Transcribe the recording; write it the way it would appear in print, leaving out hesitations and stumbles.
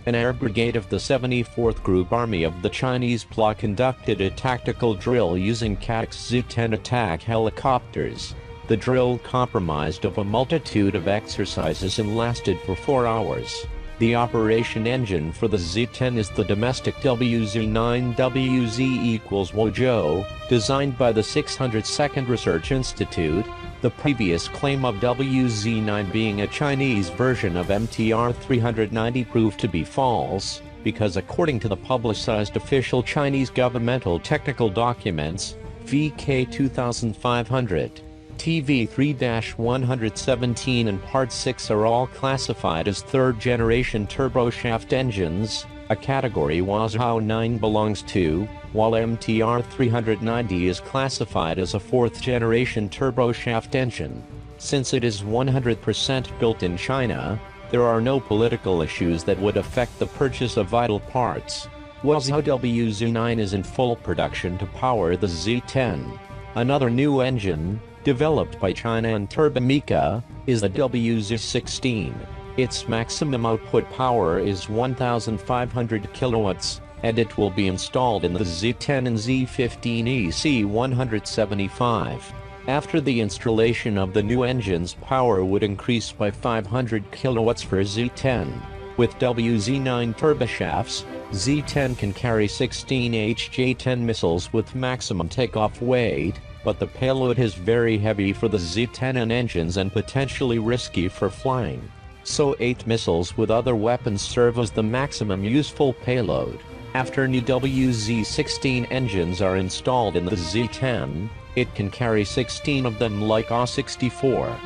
An air brigade of the 74th Group Army of the Chinese PLA conducted a tactical drill using CATX Zu-10 attack helicopters. The drill comprised of a multitude of exercises and lasted for 4 hours. The operation engine for the Z-10 is the domestic WZ-9 WZ equals Wuzhou, designed by the 602nd Research Institute. The previous claim of WZ-9 being a Chinese version of MTR-390 proved to be false, because according to the publicized official Chinese governmental technical documents, VK 2500, TV3-117 and Part 6 are all classified as third-generation turboshaft engines, a category Wuzhou 9 belongs to, while MTR-390 is classified as a fourth-generation turboshaft engine. Since it is 100% built in China, there are no political issues that would affect the purchase of vital parts. Wuzhou WZ-9 is in full production to power the Z-10. Another new engine, developed by China and Turbomeka, is the WZ-16. Its maximum output power is 1,500 kilowatts, and it will be installed in the Z-10 and Z-15 EC-175. After the installation of the new engines, power would increase by 500 kilowatts for Z-10. With WZ-9 turboshafts, Z-10 can carry 16 HJ-10 missiles with maximum takeoff weight, but the payload is very heavy for the Z-10 and engines and potentially risky for flying. So 8 missiles with other weapons serve as the maximum useful payload. After new WZ-16 engines are installed in the Z-10, it can carry 16 of them like AW-64.